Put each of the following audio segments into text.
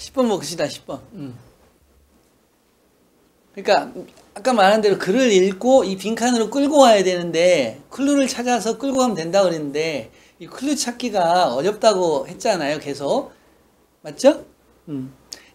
10번 봅시다. 10번. 그러니까 아까 말한 대로 글을 읽고 이 빈칸으로 끌고 와야 되는데 클루를 찾아서 끌고 가면 된다고 그랬는데 이 클루 찾기가 어렵다고 했잖아요. 계속. 맞죠?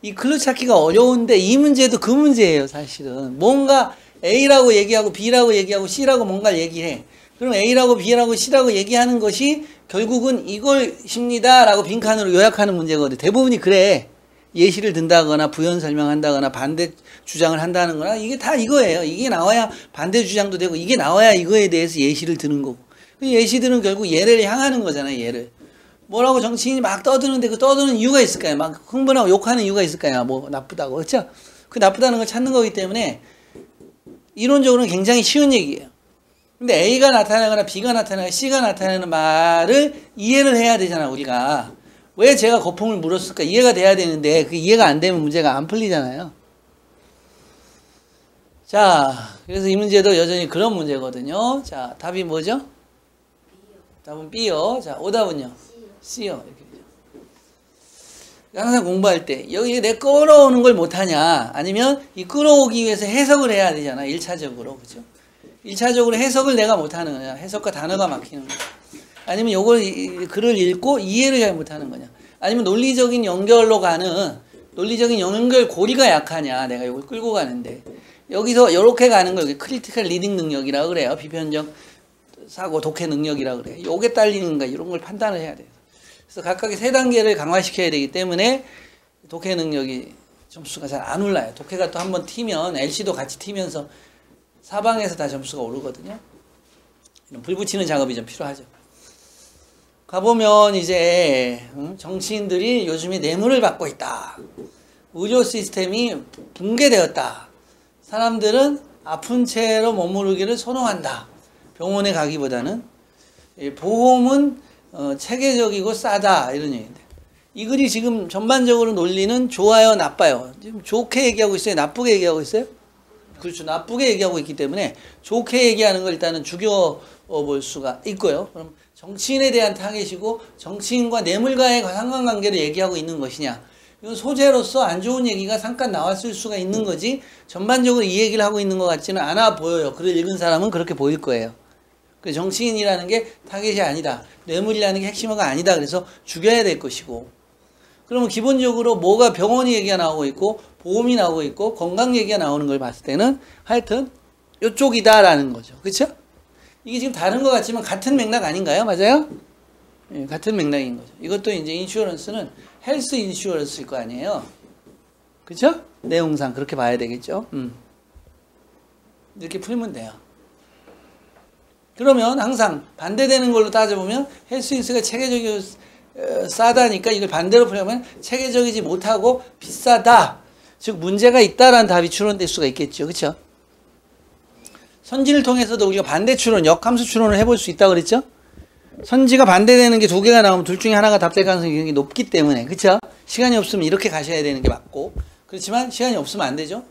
이 클루 찾기가 어려운데 이 문제도 그 문제예요. 사실은. 뭔가 A라고 얘기하고 B라고 얘기하고 C라고 뭔가를 얘기해. 그럼 A라고 B라고 C라고 얘기하는 것이 결국은 이것입니다 라고 빈칸으로 요약하는 문제거든. 대부분이 그래. 예시를 든다거나 부연 설명한다거나 반대 주장을 한다는 거나 이게 다 이거예요. 이게 나와야 반대 주장도 되고 이게 나와야 이거에 대해서 예시를 드는 거고. 그 예시들은 결국 얘를 향하는 거잖아요. 얘를. 뭐라고 정치인이 막 떠드는데 그 떠드는 이유가 있을까요? 막 흥분하고 욕하는 이유가 있을까요? 뭐 나쁘다고. 그렇죠? 그 나쁘다는 걸 찾는 거기 때문에 이론적으로는 굉장히 쉬운 얘기예요. 근데 A가 나타나거나 B가 나타나거나 C가 나타나는 말을 이해를 해야 되잖아, 우리가. 왜 제가 거품을 물었을까? 이해가 돼야 되는데 그 이해가 안 되면 문제가 안 풀리잖아요. 자, 그래서 이 문제도 여전히 그런 문제거든요. 자, 답이 뭐죠? B요. 답은 B요. 자, 오답은요? C요. 이렇게 되죠. 항상 공부할 때 여기 내 끌어오는 걸 못하냐? 아니면 이 끌어오기 위해서 해석을 해야 되잖아. 1차적으로. 그죠? 1차적으로 해석을 내가 못하는 거냐. 해석과 단어가 막히는 거냐. 아니면 요걸 글을 읽고 이해를 잘 못하는 거냐. 아니면 논리적인 연결로 가는 논리적인 연결고리가 약하냐. 내가 이걸 끌고 가는데 여기서 이렇게 가는 걸 크리티컬 리딩 능력이라고 그래요. 비편적 사고 독해 능력이라고 그래요. 요게 딸리는가 이런 걸 판단을 해야 돼요. 그래서 각각의 세 단계를 강화시켜야 되기 때문에 독해 능력이 점수가 잘 안 올라요. 독해가 또 한번 튀면 LC도 같이 튀면서 사방에서 다 점수가 오르거든요. 이런 불 붙이는 작업이 좀 필요하죠. 가보면 이제 정치인들이 요즘에 뇌물을 받고 있다. 의료 시스템이 붕괴되었다. 사람들은 아픈 채로 머무르기를 선호한다. 병원에 가기보다는. 보험은 체계적이고 싸다. 이런 얘기인데. 이 글이 지금 전반적으로 논리는 좋아요, 나빠요. 지금 좋게 얘기하고 있어요? 나쁘게 얘기하고 있어요? 그렇죠. 나쁘게 얘기하고 있기 때문에 좋게 얘기하는 걸 일단은 죽여볼 수가 있고요. 그럼 정치인에 대한 타겟이고 정치인과 뇌물과의 상관관계를 얘기하고 있는 것이냐. 이건 소재로서 안 좋은 얘기가 잠깐 나왔을 수가 있는 거지 전반적으로 이 얘기를 하고 있는 것 같지는 않아 보여요. 글을 읽은 사람은 그렇게 보일 거예요. 정치인이라는 게 타겟이 아니다. 뇌물이라는 게 핵심어가 아니다. 그래서 죽여야 될 것이고. 그러면 기본적으로 뭐가 병원 얘기가 나오고 있고 보험이 나오고 있고 건강 얘기가 나오는 걸 봤을 때는 하여튼 이쪽이다라는 거죠. 그렇죠? 이게 지금 다른 것 같지만 같은 맥락 아닌가요? 맞아요? 예, 같은 맥락인 거죠. 이것도 이제 인슈어런스는 헬스 인슈어런스일 거 아니에요. 그렇죠? 내용상 그렇게 봐야 되겠죠. 이렇게 풀면 돼요. 그러면 항상 반대되는 걸로 따져보면 헬스 인슈어런스가 체계적이고 싸다니까 이걸 반대로 풀려면 체계적이지 못하고 비싸다. 즉 문제가 있다라는 답이 추론될 수가 있겠죠. 그렇죠? 선지를 통해서도 우리가 반대 추론, 역함수 추론을 해볼 수 있다고 그랬죠? 선지가 반대되는 게 두 개가 나오면 둘 중에 하나가 답될 가능성이 굉장히 높기 때문에 그렇죠? 시간이 없으면 이렇게 가셔야 되는 게 맞고 그렇지만 시간이 없으면 안 되죠.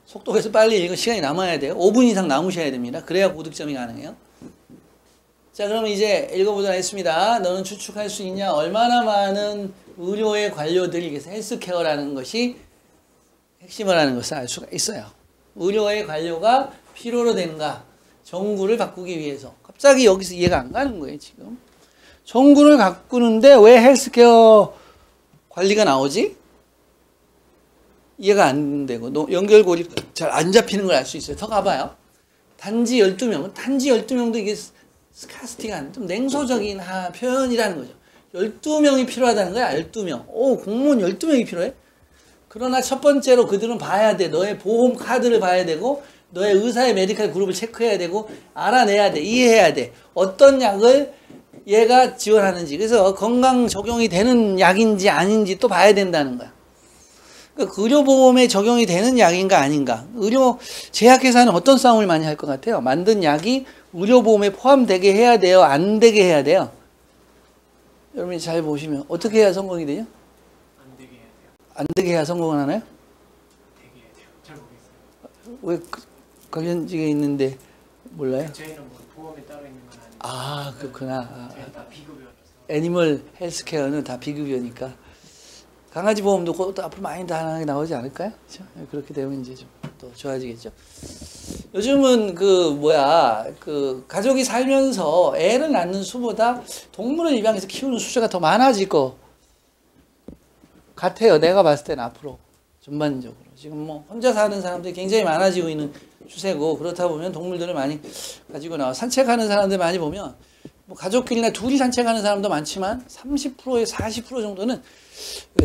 속도에서 빨리 읽어 시간이 남아야 돼요. 5분 이상 남으셔야 됩니다. 그래야 고득점이 가능해요. 자, 그러면 이제 읽어보도록 하겠습니다. 너는 추측할 수 있냐? 얼마나 많은 의료의 관료들이 헬스케어라는 것이 핵심이라는 것을 알 수가 있어요. 의료의 관료가 필요로 되는가? 정구를 바꾸기 위해서. 갑자기 여기서 이해가 안 가는 거예요, 지금. 정구를 바꾸는데 왜 헬스케어 관리가 나오지? 이해가 안 되고, 연결고리 잘 안 잡히는 걸 알 수 있어요. 더 가봐요. 단지 12명. 단지 12명도 이게 스카스틱한, 좀 냉소적인 표현이라는 거죠. 12명이 필요하다는 거야, 12명. 오, 공무원 12명이 필요해? 그러나 첫 번째로 그들은 봐야 돼. 너의 보험 카드를 봐야 되고, 너의 의사의 메디컬 그룹을 체크해야 되고, 알아내야 돼. 이해해야 돼. 어떤 약을 얘가 지원하는지. 그래서 건강 적용이 되는 약인지 아닌지 또 봐야 된다는 거야. 그러니까 의료보험에 적용이 되는 약인가 아닌가. 의료 제약회사는 어떤 싸움을 많이 할 것 같아요? 만든 약이 의료보험에 포함되게 해야 돼요? 안 되게 해야 돼요? 여러분이 잘 보시면 어떻게 해야 성공이 되죠? 안 되게 해야 돼요. 안 되게 해야 성공을 하나요? 되게 해야 돼요. 잘 모르겠어요. 왜 관련직에 있는데 몰라요? 저희는 뭐 보험에 따로 있는 건 아니고. 그렇구나. 저희는 다 비급여라서. 애니멀 헬스케어는 다 비급여니까. 강아지 보험도 또 앞으로 많이 다양하게 나오지 않을까요? 그렇죠? 그렇게 되면 이제 좀 또 좋아지겠죠. 요즘은 가족이 살면서 애를 낳는 수보다 동물을 입양해서 키우는 수가 더 많아질 것 같아요. 내가 봤을 때는 앞으로 전반적으로 지금 뭐 혼자 사는 사람들이 굉장히 많아지고 있는 추세고, 그렇다 보면 동물들을 많이 가지고 나와 산책하는 사람들 많이 보면 뭐 가족끼리나 둘이 산책하는 사람도 많지만 30%에 40% 정도는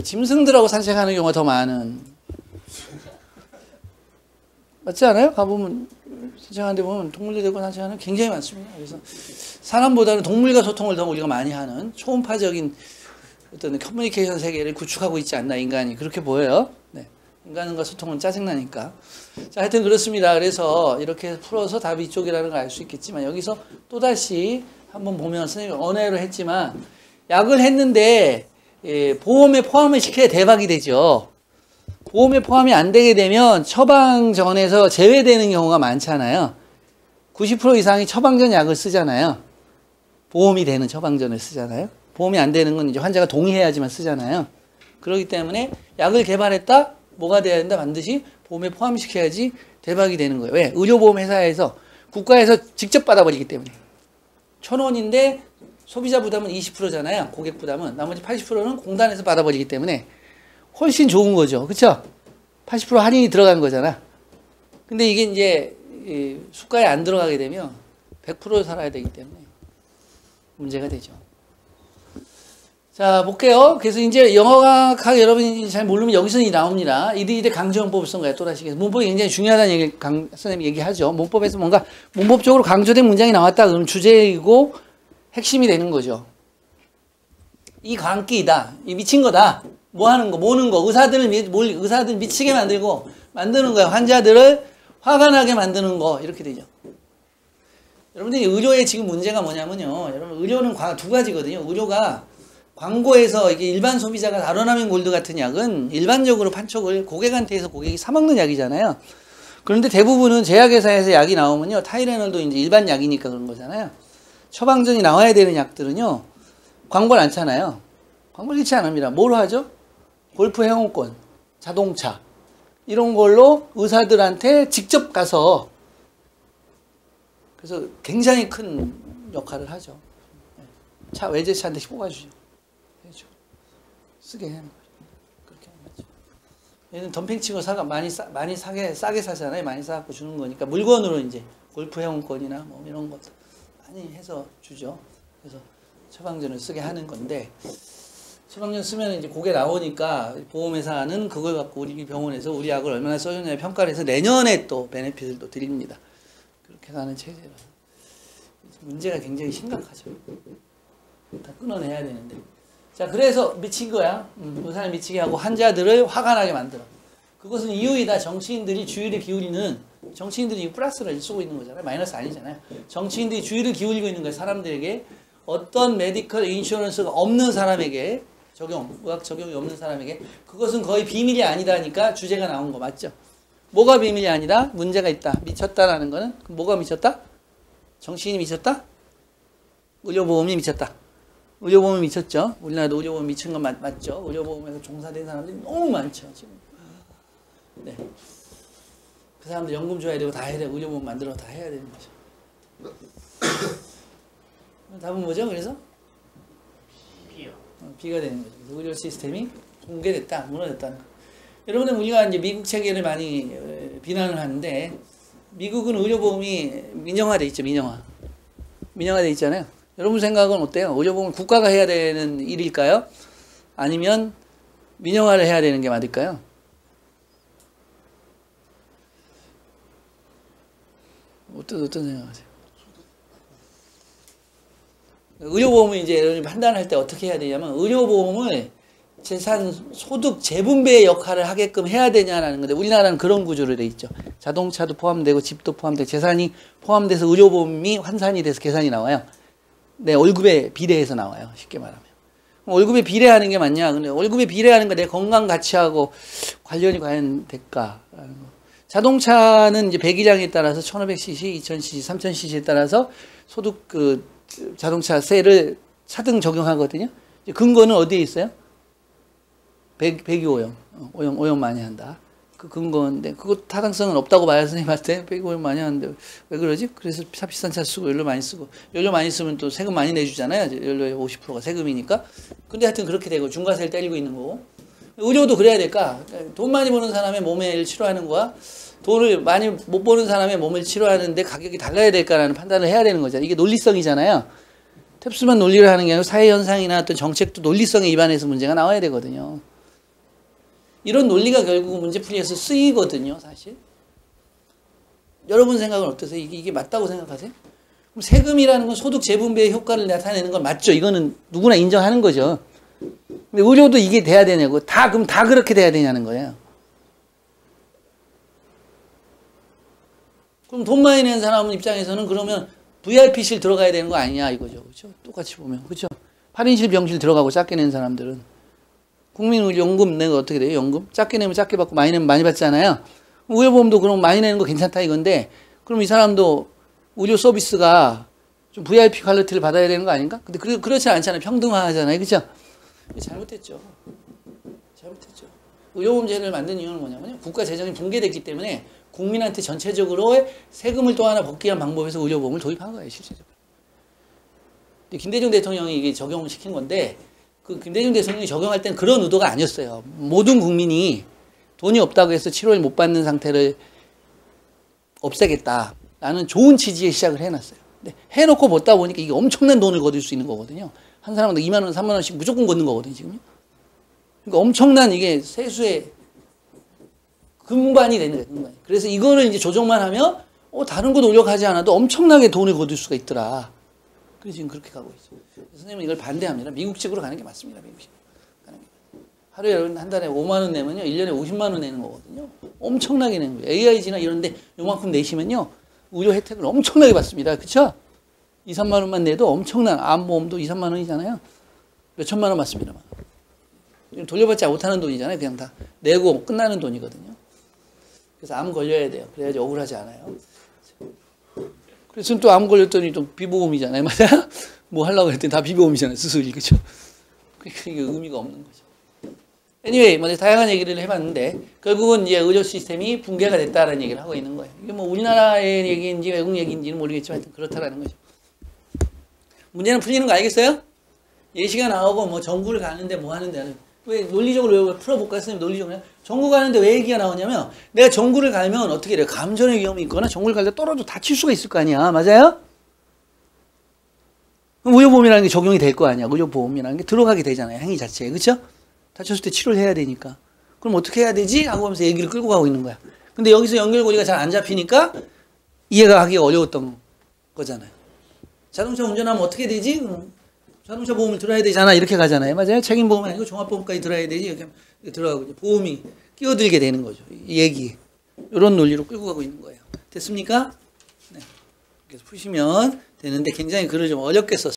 짐승들하고 산책하는 경우가 더 많은. 맞지 않아요? 가보면 산책하는 데 보면 동물들 데리고 산책하는 굉장히 많습니다. 그래서 사람보다는 동물과 소통을 더 우리가 많이 하는 초음파적인 어떤 커뮤니케이션 세계를 구축하고 있지 않나, 인간이. 그렇게 보여요. 네. 인간과 소통은 짜증나니까. 자, 하여튼 그렇습니다. 그래서 이렇게 풀어서 답이 이쪽이라는 걸 알 수 있겠지만, 여기서 또다시 한번 보면 선생님이 언어로 했지만, 약을 했는데 보험에 포함을 시켜야 대박이 되죠. 보험에 포함이 안 되게 되면 처방전에서 제외되는 경우가 많잖아요. 90% 이상이 처방전 약을 쓰잖아요. 보험이 되는 처방전을 쓰잖아요. 보험이 안 되는 건 이제 환자가 동의해야지만 쓰잖아요. 그렇기 때문에 약을 개발했다? 뭐가 돼야 된다? 반드시 보험에 포함시켜야지 대박이 되는 거예요. 왜? 의료보험 회사에서, 국가에서 직접 받아버리기 때문에. 1,000원인데 소비자 부담은 20%잖아요. 고객 부담은. 나머지 80%는 공단에서 받아버리기 때문에 훨씬 좋은 거죠. 그쵸? 80% 할인이 들어간 거잖아. 근데 이게 이제 수가에 안 들어가게 되면 100% 살아야 되기 때문에 문제가 되죠. 자, 볼게요. 그래서 이제 영어학 여러분이 잘 모르면 여기서 나옵니다. 이대 강조형법을 쓴 거예요. 또다시. 문법이 굉장히 중요하다는 얘기, 선생님이 얘기하죠. 문법에서 뭔가 문법적으로 강조된 문장이 나왔다. 그러면 주제이고 핵심이 되는 거죠. 이 광기이다. 이 미친 거다. 뭐 하는 거, 모는 거, 의사들 미치게 만드는 거야. 환자들을 화가 나게 만드는 거. 이렇게 되죠. 여러분들이 의료의 지금 문제가 뭐냐면요. 여러분, 의료는 두 가지거든요. 의료가 광고에서 이게 일반 소비자가 아로나민 골드 같은 약은 일반적으로 판촉을 고객한테 해서 고객이 사먹는 약이잖아요. 그런데 대부분은 제약회사에서 약이 나오면요. 타이레놀도 이제 일반 약이니까 그런 거잖아요. 처방전이 나와야 되는 약들은요. 광고를 안 차나요? 광고를 넣지 않습니다. 뭘 하죠? 골프 회원권, 자동차 이런 걸로 의사들한테 직접 가서, 그래서 굉장히 큰 역할을 하죠. 차 외제차한테 뽑아주죠. 해줘. 쓰게 하는 거죠. 그렇게 하는 거죠. 얘는 덤핑 치고 많이 싸게 사잖아요. 많이 사갖고 주는 거니까 물건으로 이제 골프 회원권이나 뭐 이런 것도 많이 해서 주죠. 그래서 처방전을 쓰게 하는 건데, 처방전 쓰면 이제 그게 나오니까 보험회사는 그걸 갖고 우리 병원에서 우리 약을 얼마나 써줬냐 평가를 해서 내년에 또 베네핏을 또 드립니다. 그렇게 가는 체제라 문제가 굉장히 심각하죠. 다 끊어내야 되는데. 자, 그래서 미친 거야. 의사를 미치게 하고 환자들을 화가 나게 만들어. 그것은 이유이다. 정치인들이 주의를 기울이는, 정치인들이 플러스를 쓰고 있는 거잖아요. 마이너스 아니잖아요. 정치인들이 주의를 기울이고 있는 거예요. 사람들에게. 어떤 메디컬 인슈런스가 없는 사람에게 의학 적용이 없는 사람에게 그것은 거의 비밀이 아니다니까 주제가 나온 거 맞죠? 뭐가 비밀이 아니다? 문제가 있다. 미쳤다라는 거는 뭐가 미쳤다? 정치인이 미쳤다? 의료보험이 미쳤다. 의료보험이 미쳤죠? 우리나라도 의료보험 미친 건 맞죠? 의료보험에서 종사된 사람들이 너무 많죠, 지금. 네. 그 사람들 연금 줘야 되고 다 해야 되고 의료보험 만들어 다 해야 되는 거죠. 답은 뭐죠? 그래서? B요. B가 되는 거죠. 의료 시스템이 붕괴됐다, 무너졌다는 거. 여러분은 우리가 이제 미국 체계를 많이 비난을 하는데, 미국은 의료보험이 민영화돼 있죠, 민영화돼 있잖아요. 여러분 생각은 어때요? 의료보험을 국가가 해야 되는 일일까요? 아니면 민영화를 해야 되는 게 맞을까요? 어떤 생각하세요? 의료보험을 이제 여러분이 판단할 때 어떻게 해야 되냐면, 의료보험을 재산, 소득, 재분배의 역할을 하게끔 해야 되냐라는 건데, 우리나라는 그런 구조로 돼 있죠. 자동차도 포함되고 집도 포함되고 재산이 포함돼서 의료보험이 환산이 돼서 계산이 나와요. 내 월급에 비례해서 나와요. 쉽게 말하면. 월급에 비례하는 게 맞냐? 근데 월급에 비례하는 거 내 건강 가치하고 관련이 과연 될까라는 거. 자동차는 이제 배기량에 따라서 1500cc, 2000cc, 3000cc에 따라서 소득 자동차세를 차등 적용하거든요. 근거는 어디에 있어요? 배기오염, 오염 많이 한다. 그 근거인데 그거 타당성은 없다고 봐요. 선생님한테 배기오염 많이 하는데 왜 그러지? 그래서 비싼 차 쓰고 연료 많이 쓰고 연료 많이 쓰면 또 세금 많이 내주잖아요. 연료의 50%가 세금이니까. 근데 하여튼 그렇게 되고 중과세를 때리고 있는 거고. 의료도 그래야 될까? 돈 많이 버는 사람의 몸을 치료하는 거와 돈을 많이 못 버는 사람의 몸을 치료하는데 가격이 달라야 될까라는 판단을 해야 되는 거잖아요. 이게 논리성이잖아요. 탭스만 논리를 하는 게 아니고 사회현상이나 어떤 정책도 논리성에 입안해서 문제가 나와야 되거든요. 이런 논리가 결국 문제풀이에서 쓰이거든요, 사실. 여러분 생각은 어떠세요? 이게 맞다고 생각하세요? 그럼 세금이라는 건 소득 재분배의 효과를 나타내는 건 맞죠? 이거는 누구나 인정하는 거죠. 근데 의료도 이게 돼야 되냐고. 그럼 다 그렇게 돼야 되냐는 거예요. 그럼 돈 많이 낸 사람 입장에서는 그러면 VIP실 들어가야 되는 거 아니냐 이거죠. 그렇죠? 똑같이 보면. 그렇죠? 8인실 병실 들어가고 작게 낸 사람들은 국민연금 내가 어떻게 돼요? 연금? 작게 내면 작게 받고 많이 내면 많이 받잖아요. 의료보험도 그럼 많이 내는 거 괜찮다 이건데 그럼 이 사람도 의료 서비스가 좀 VIP 퀄리티를 받아야 되는 거 아닌가? 근데 그렇지 않잖아요. 평등화하잖아요. 그렇죠? 잘못했죠. 잘못했죠. 의료보험제를 만든 이유는 뭐냐면요. 국가 재정이 붕괴됐기 때문에 국민한테 전체적으로 세금을 또 하나 벗기 위한 방법에서 의료보험을 도입한 거예요. 실질적으로. 김대중 대통령이 이게 적용을 시킨 건데 그 김대중 대통령이 적용할 때는 그런 의도가 아니었어요. 모든 국민이 돈이 없다고 해서 치료를 못 받는 상태를 없애겠다라는 좋은 취지의 시작을 해놨어요. 근데 해놓고 벗다 보니까 이게 엄청난 돈을 거둘 수 있는 거거든요. 한 사람은 2만 원, 3만 원씩 무조건 걷는 거거든요, 지금요. 그러니까 엄청난 이게 세수의 근반이 되는 거예요, 근반이. 그래서 이거를 이제 조정만 하면, 다른 거 노력하지 않아도 엄청나게 돈을 거둘 수가 있더라. 그래서 지금 그렇게 가고 있어요. 선생님은 이걸 반대합니다. 미국식으로 가는 게 맞습니다, 미국식으로. 가는 게. 하루에 여러분 한 달에 5만 원 내면요, 1년에 50만 원 내는 거거든요. 엄청나게 내는 거예요. AIG나 이런데 요만큼 내시면요, 의료 혜택을 엄청나게 받습니다. 그쵸? 2, 3만 원만 내도 엄청난 암보험도 2, 3만 원이잖아요. 몇 천만 원 받습니다. 돌려받지 못하는 돈이잖아요. 그냥 다 내고 끝나는 돈이거든요. 그래서 암 걸려야 돼요. 그래야지 억울하지 않아요. 그래서 또 암 걸렸더니 또 비보험이잖아요. 맞아요? 뭐 하려고 했더니 다 비보험이잖아요. 수술이. 그렇죠? 그러니까 이게 의미가 없는 거죠. anyway, 먼저 다양한 얘기를 해봤는데 결국은 이제 의료 시스템이 붕괴가 됐다는 얘기를 하고 있는 거예요. 이게 뭐 우리나라의 얘기인지 외국 얘기인지는 모르겠지만 하여튼 그렇다라는 거죠. 문제는 풀리는 거 알겠어요? 예시가 나오고 뭐 전구를 가는데 뭐 하는데 왜 논리적으로 왜 풀어볼까요? 선생님 논리적으로 전구 가는데 왜 얘기가 나오냐면 내가 전구를 갈면 어떻게 돼요? 감전의 위험이 있거나 전구를 갈 때 떨어져 다칠 수가 있을 거 아니야. 맞아요? 그럼 의료보험이라는 게 적용이 될 거 아니야. 의료보험이라는 게 들어가게 되잖아요. 행위 자체에. 그렇죠? 다쳤을 때 치료를 해야 되니까. 그럼 어떻게 해야 되지? 하고 하면서 얘기를 끌고 가고 있는 거야. 근데 여기서 연결고리가 잘 안 잡히니까 이해가 하기가 어려웠던 거잖아요. 자동차 운전하면 어떻게 되지? 자동차 보험을 들어야 되잖아. 이렇게 가잖아요. 맞아요? 책임보험 아니고 종합보험까지 들어야 되지. 이렇게 들어가고 보험이 끼어들게 되는 거죠. 이 얘기. 이런 논리로 끌고 가고 있는 거예요. 됐습니까? 네. 그래서 푸시면 되는데 굉장히 글을 좀 어렵게 썼어요.